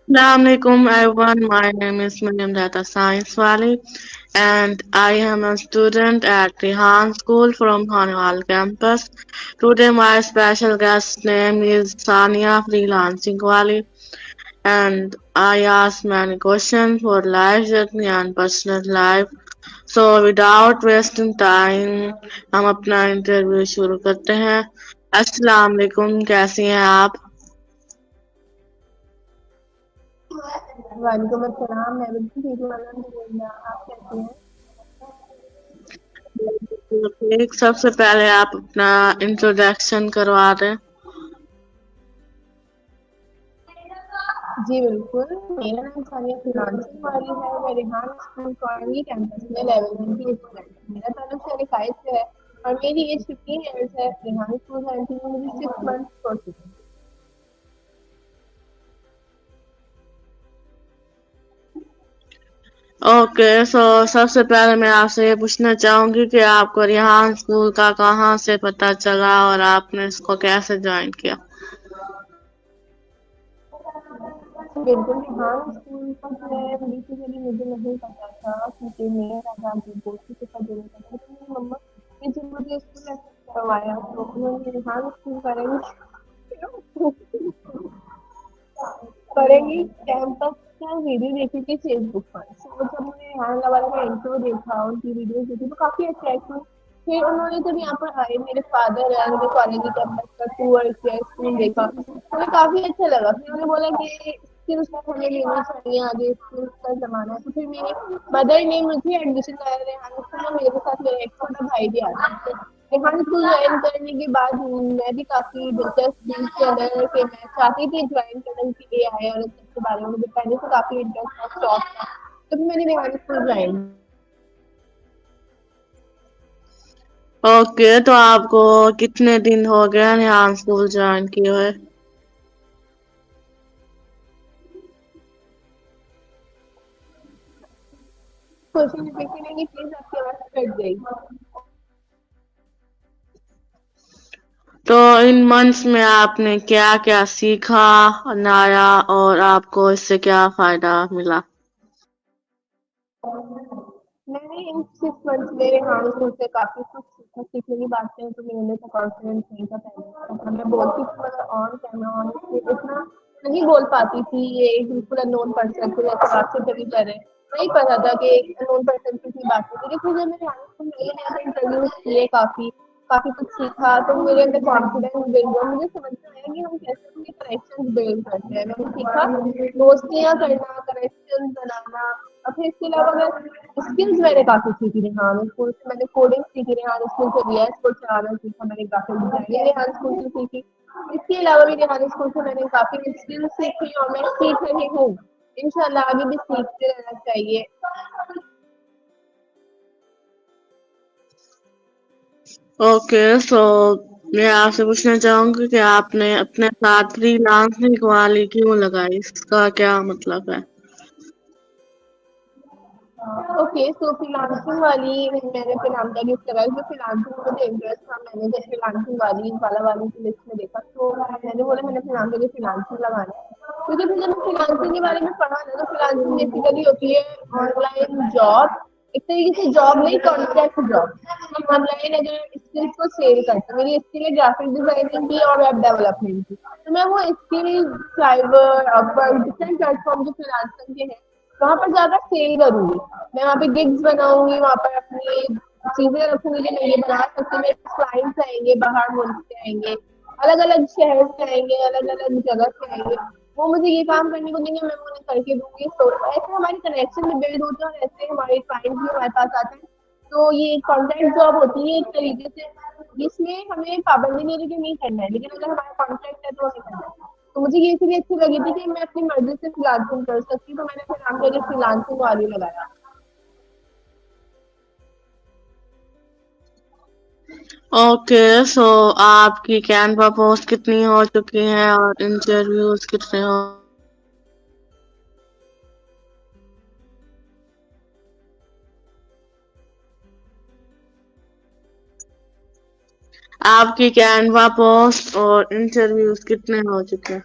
Assalamualaikum everyone, my name is Miriam Data Science Valley and I am a student at Rehan School from Hanwal campus. Today my special guest name is Sania Freelancing Valley and I ask many questions for life journey and personal life. So without wasting time, हम अपना interview शुरू करते हैं। अस्सलाम वालेकुम, कैसी हैं आप? वालेकुम अस्सलाम। मैं बिल्कुल ठीक हूँ अल्हम्दुलिल्लाह। आप कैसी हैं? ठीक, सबसे पहले आप अपना इंट्रोडक्शन करवा दें। जी बिल्कुल, मेरा नाम सानिया फिलांसिंग वाली है। मैं रेहान स्कूल कॉलोनी कैंपस में लेवल 1 की स्टूडेंट हूँ। मेरा ताल्लुक शहर फाइव से है और मेरी एज 15 ईयर्स है। रेहान स्कूल ज्वाइन किए मुझे 6 मंथ्स हो चुके हैं। ओके, सो सबसे पहले मैं आपसे ये पूछना चाहूंगी कि आपको रिहान स्कूल का कहाँ से पता चला और आपने इसको कैसे ज्वाइन किया। बिल्कुल, रेहान स्कूल का जो है बेसिकली मुझे नहीं पता था क्योंकि मेरे दादा जी दोस्ती के साथ जुड़े थे। तो मेरी मम्मा ने जब मुझे स्कूल एक्सेस करवाया तो उन्होंने रेहान स्कूल करेंगे करेंगी कैंपस का वीडियो देखी थी फेसबुक पर। तो जब मैंने यहाँ वाला का इंट्रो देखा, उनकी वीडियोस देखी तो काफ़ी अट्रैक्ट हुई। फिर उन्होंने जब यहाँ पर आए मेरे फादर है, उन्होंने कॉलेज कैंपस का टूर किया, स्कूल देखा, तो मुझे काफ़ी अच्छा लगा। फिर उन्होंने बोला कि स्किल्स तो हमें लेनी चाहिए, आगे स्किल्स का ज़माना है। तो फिर मेरी मदर ने मुझे एडमिशन कराया रेहान स्कूल में। मेरे साथ मेरा एक छोटा भाई भी आता है। तो रेहान स्कूल ज्वाइन करने के बाद मैं भी काफ़ी दिलचस्प के अंदर कि मैं चाहती थी ज्वाइन करने के लिए आए और इसके बारे में मुझे पहले से काफ़ी इंटरेस्ट था, शौक था। तो फिर मैंने रेहान स्कूल ज्वाइन। ओके, तो आपको कितने दिन हो गए रिहान स्कूल ज्वाइन किए हुए? क्वेश्चन रिपीट करेंगे प्लीज, आपकी आवाज़ कट गई। तो इन मंथ्स में आपने क्या क्या सीखा, नया, और आपको इससे क्या फायदा मिला? मैंने इन 6 मंथ्स में रेहान स्कूल से काफ़ी कुछ सीखा। सीखने की बात करें तो मेरे अंदर का कॉन्फिडेंस नहीं था पहले। तो मैं बोलती थी मगर ऑन कैमरा ऑन इतना नहीं बोल पाती थी। ये एक बिल्कुल अननोन पर्सन थे, जैसे आपसे कभी कर रहे हैं, नहीं पता था कि एक अननोन पर्सन से इतनी बात होती। लेकिन जब मैंने रेहान स्कूल नए नए इंटरव्यूज किए, काफ़ी काफ़ी कुछ सीखा तो मेरे अंदर कॉन्फिडेंस बिल्ड हुआ। मुझे समझ में आया कि हम कैसे अपने कनेक्शंस बिल्ड करते हैं। मैंने सीखा दोस्तियाँ करना, कनेक्शंस बनाना। और फिर इसके अलावा मैं स्किल्स मैंने काफ़ी सीखी रेहान स्कूल से। मैंने कोडिंग सीखी रेहान स्कूल से, वीएस कोड चलाना सीखा, मैंने ग्राफिक डिजाइनिंग रेहान स्कूल से सीखी। इसके अलावा भी रेहान स्कूल से मैंने काफ़ी स्किल्स सीखी और मैं सीख रही हूँ। इंशाल्लाह आगे भी सीखते रहना चाहिए। ओके, सो मैं आपसे पूछना चाहूंगी कि आपने अपने साथ फ्रीलांसिंग वाली क्यों लगाई, इसका क्या मतलब है? ओके, सो फ्रीलांसिंग वाली मैंने अपने नाम का यूज़ करा है। जो फ्रीलांसिंग में मुझे इंटरेस्ट था, मैंने जब फ्रीलांसिंग वाली वाला वाली की लिस्ट में देखा तो मैंने बोला मैंने अपने नाम के लिए फ्रीलांसिंग लगाना है। क्योंकि फिर जब मैं फ्रीलांसिंग के बारे में पढ़ा ना तो फ्रीलांसिंग बेसिकली होती है ऑनलाइन जॉब। एक तरीके से जॉब नहीं, कॉन्ट्रैक्ट जॉब। हम ऑनलाइन अगर स्किल्स को सेल करते हैं, मेरी स्किल है ग्राफिक डिजाइनिंग की और वेब डेवलपमेंट की, तो मैं वो skill Fiverr Upwork different platform जो फ्रीलांसिंग के हैं वहाँ पर जाकर सेल करूंगी। मैं वहाँ पे गिग्स बनाऊंगी, वहाँ पर अपनी चीजें रखूंगी जो मैं ये बना सकती हूँ। मेरे क्लाइंट्स आएंगे, बाहर मुल्क से आएंगे, अलग अलग शहर से आएंगे, अलग अलग जगह से आएंगे। वो मुझे ये काम करने को देंगे, मैं उन्हें करके दूंगी। तो ऐसे हमारी कनेक्शन भी बिल्ड होते हैं और ऐसे हमारे क्लाइंट्स भी हमारे पास आते हैं। तो ये कॉन्ट्रैक्ट जॉब होती है एक तरीके से। इसमें हमें पाबंदी नहीं है कि नहीं करना है, लेकिन अगर हमारा कॉन्ट्रैक्ट है तो हमें करना है। तो मुझे ये इसलिए अच्छी लगी थी कि मैं अपनी मर्जी से फ्रीलांसिंग कर सकती हूँ। तो मैंने अपने नाम के लिए फ्रीलांसिंग वाली लगाया। ओके, सो आपकी कैनवा पोस्ट कितनी हो चुकी हैं और इंटरव्यूज कितने हो? आपकी कैनवा पोस्ट और इंटरव्यूज कितने हो चुके हैं?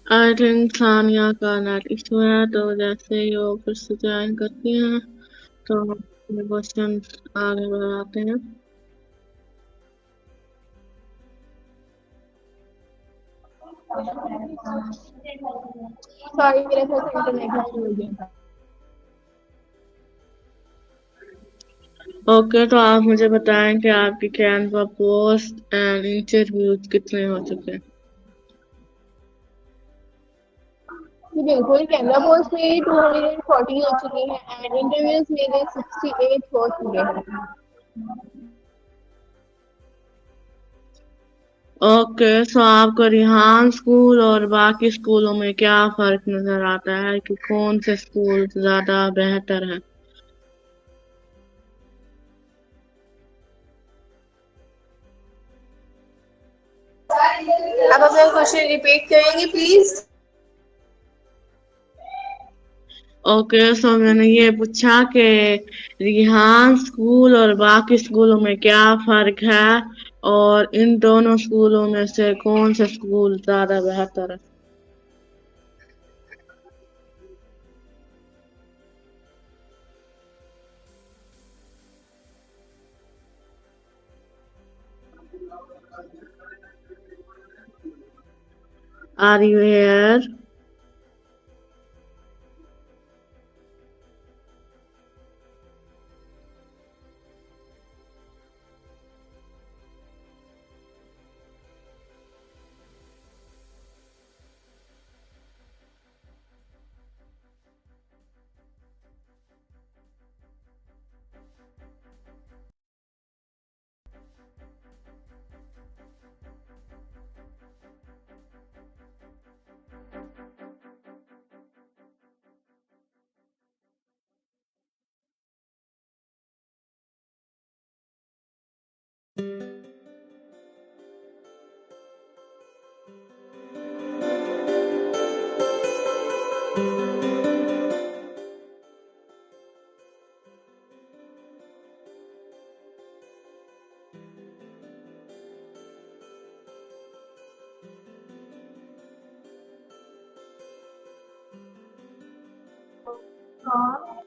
आई थिंक सानिया का नेट इशू है, तो जैसे ही वो फिर से ज्वाइन करती हैं तो क्वेश्चन आगे बढ़ाते हैं। सॉरी, मेरे ख्याल से इंटरनेट इशू हो गया था। ओके, तो आप मुझे बताएं कि आपकी कैनवा पोस्ट एंड इंटरव्यूज कितने हो चुके हैं? जी बिल्कुल, कैमरा पोस्ट मेरी 240 हो चुकी है एंड इंटरव्यूज मेरे 68 हो चुके हैं। ओके, सो आपको रिहान स्कूल और बाकी स्कूलों में क्या फर्क नजर आता है कि कौन से स्कूल ज्यादा बेहतर है? आप अपना क्वेश्चन रिपीट करेंगे प्लीज? ओके, सो मैंने ये पूछा कि रिहान स्कूल और बाकी स्कूलों में क्या फर्क है और इन दोनों स्कूलों में से कौन सा स्कूल ज्यादा बेहतर है? Are you here? हाँ,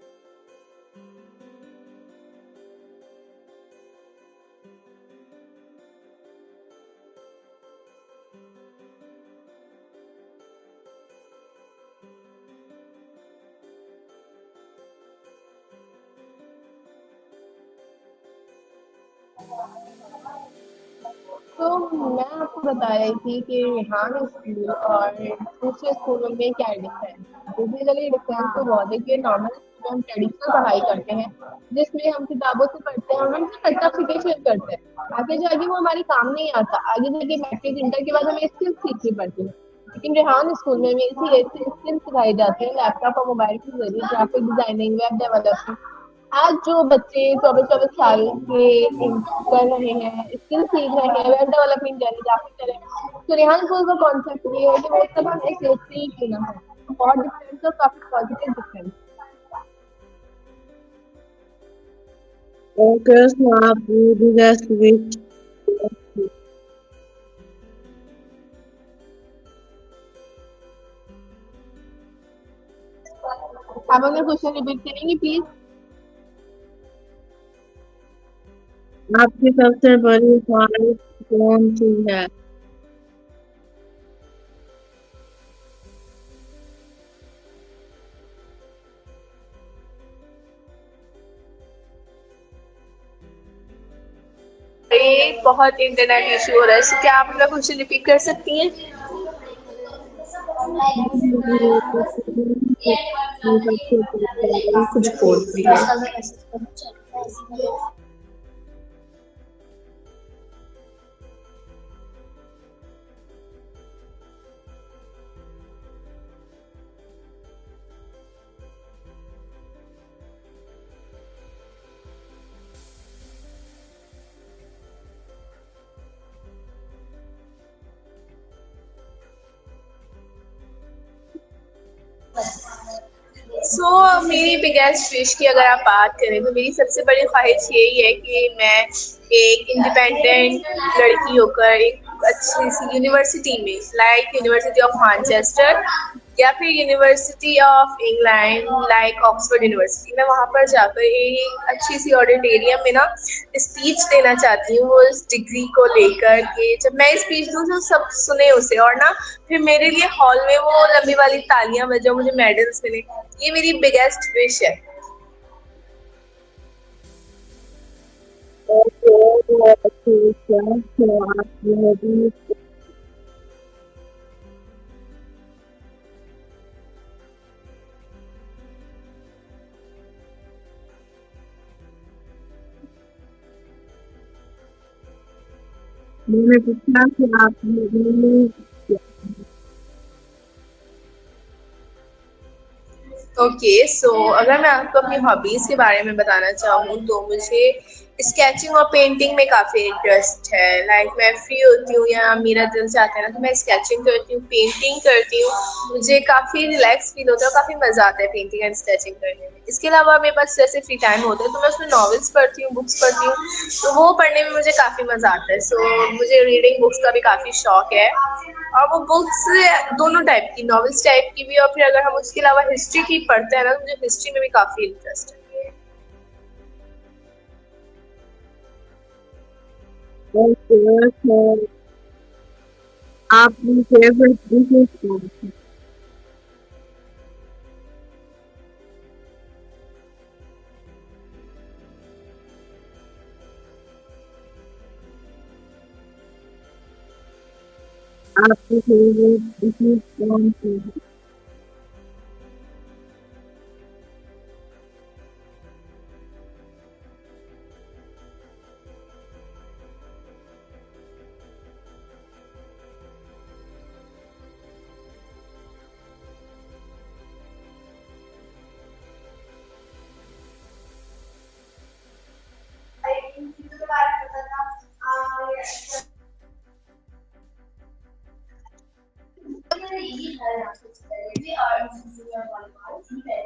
तो मैं आपको बता रही थी कि रिहान स्कूल और दूसरे स्कूलों में क्या डिफरेंस है। बेसिकली डिफरेंस तो बहुत है कि नॉर्मल स्कूल में हम ट्रेडिशनल पढ़ाई करते हैं, जिसमें हम किताबों से पढ़ते हैं और हम सर्टिफिकेशन करते हैं। आगे जाके वो हमारे काम नहीं आता, आगे जाके मैट्रिक इंटर के बाद हमें स्किल्स सीखनी पड़ती है। लेकिन रेहान स्कूल में ऐसी ऐसी स्किल्स सिखाई जाती है लैपटॉप और मोबाइल के जरिए, ग्राफिक डिजाइनिंग, वेब डेवलपमेंट। आज जो बच्चे 24-24 साल के कर रहे हैं, स्किल सीख रहे हैं, वेब डेवलपमेंट करें, ग्राफिक करें, तो रेहान स्कूल का कॉन्सेप्ट ये है कि वो सब हम एक से ही क्यों ना हो। बहुत डिफरेंस और काफी पॉजिटिव डिफरेंस। ओके, सो आप बिगेस्ट विच? आप अपना क्वेश्चन रिपीट करेंगे प्लीज? आपकी सबसे बड़ी ख्वाहिश कौन सी है? बहुत इंटरनेट इशू हो रहा है, so क्या आप अपना क्वेश्चन रिपीट कर सकती हैं? कुछ बोल रही है। मेरी बिगेस्ट विश की अगर आप बात करें तो मेरी सबसे बड़ी ख्वाहिश यही है कि मैं एक इंडिपेंडेंट लड़की होकर एक अच्छी सी यूनिवर्सिटी में, लाइक यूनिवर्सिटी ऑफ मैनचेस्टर या फिर university of England like Oxford university, मैं वहाँ पर जाकर एक अच्छी सी ऑडिटोरियम में ना स्पीच देना चाहती हूँ वो इस डिग्री को लेकर के। जब मैं स्पीच दूँ तो सब सुने उसे, और ना फिर मेरे लिए हॉल में वो लंबी वाली तालियां बजे, मुझे मेडल्स मिले। ये मेरी बिगेस्ट विश है। मैंने पूछा कि आप ओके, सो अगर मैं आपको अपनी हॉबीज के बारे में बताना चाहूँ तो मुझे स्केचिंग और पेंटिंग में काफ़ी इंटरेस्ट है। लाइक मैं फ्री होती हूँ या मेरा दिल चाहता है ना तो मैं स्केचिंग करती हूँ, पेंटिंग करती हूँ। मुझे काफ़ी रिलैक्स फील होता है और काफ़ी मज़ा आता है पेंटिंग एंड स्केचिंग करने में। इसके अलावा मेरे पास जैसे फ्री टाइम होता है तो मैं उसमें नॉवेल्स पढ़ती हूँ, बुक्स पढ़ती हूँ, तो वो पढ़ने में मुझे काफ़ी मज़ा आता है। सो मुझे रीडिंग बुक्स का भी काफ़ी शौक है, और वो बुक्स दोनों टाइप की, नॉवेल्स टाइप की भी, और फिर अगर हम उसके अलावा हिस्ट्री की पढ़ते हैं ना तो मुझे हिस्ट्री में भी काफ़ी इंटरेस्ट है। आपकी फेवरेट डिशेस कौन सी? आपकी फेवरेट डिशेस कौन सी?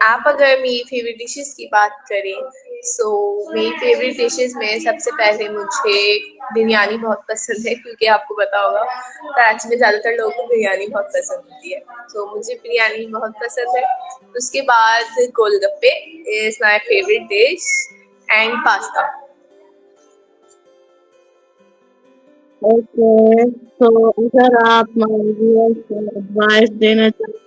आप अगर मेरी फेवरेट डिशेस की बात करें, सो मेरी फेवरेट डिशेस में सबसे पहले मुझे बिरयानी बहुत पसंद है, क्योंकि आपको पता होगा कराची में ज़्यादातर लोगों को बिरयानी बहुत पसंद होती है, तो मुझे बिरयानी बहुत पसंद है। उसके बाद golgappe is my favourite dish, and pasta. Okay, तो अगर आप हमारे व्यूअर्स को एडवाइस देना चाहें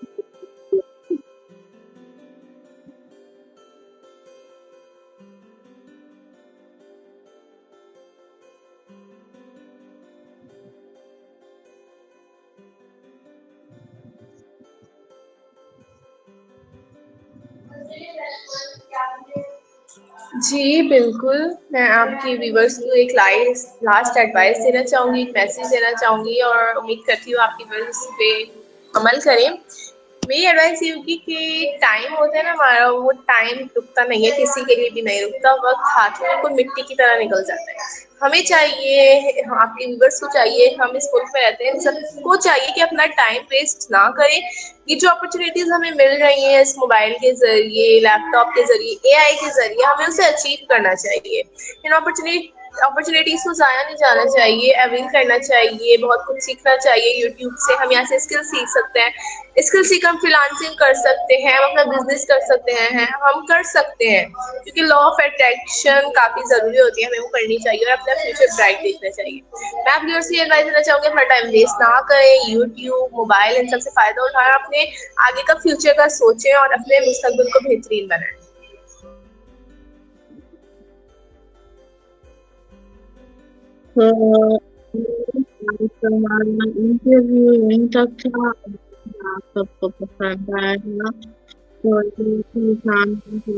जी, बिल्कुल, मैं आपके व्यूअर्स को एक लास्ट एडवाइस देना चाहूँगी, एक मैसेज देना चाहूँगी, और उम्मीद करती हूँ आपके व्यूअर्स इस पे अमल करें। मेरी एडवाइस ये होगी कि टाइम होता है ना हमारा, वो टाइम रुकता नहीं है, किसी के लिए भी नहीं रुकता। वक़्त हाथ में बिल्कुल मिट्टी की तरह निकल जाता है। हमें चाहिए, आपके व्यूअर्स को चाहिए, हम इस मुल्क में रहते हैं, सबको चाहिए कि अपना टाइम वेस्ट ना करें। ये जो अपॉर्चुनिटीज़ हमें मिल रही हैं इस मोबाइल के ज़रिए, लैपटॉप के ज़रिए, एआई के ज़रिए, हमें उसे अचीव करना चाहिए। इन अपॉर्चुनिटीज़ को ज़ाया नहीं जाना चाहिए, अवेल करना चाहिए, बहुत कुछ सीखना चाहिए यूट्यूब से। हम यहाँ से स्किल सीख सकते हैं, स्किल सीख हम फ्रीलांसिंग कर सकते हैं, हम अपना बिजनेस कर सकते हैं, हम कर सकते हैं, क्योंकि लॉ ऑफ अट्रैक्शन काफ़ी ज़रूरी होती है, हमें वो करनी चाहिए और अपना फ्यूचर ब्राइट देखना चाहिए। मैं आपकी ओर से ये एडवाइस देना चाहूँगी, अपना टाइम वेस्ट ना करें, यूट्यूब, मोबाइल, इन सबसे फ़ायदा उठाएं, अपने आगे का फ्यूचर का सोचें और अपने मुस्तकबिल को बेहतरीन बनाएं। तो हमारा इंटरव्यू यहीं तक था। आप सबको पसंद आएगा तो शाम को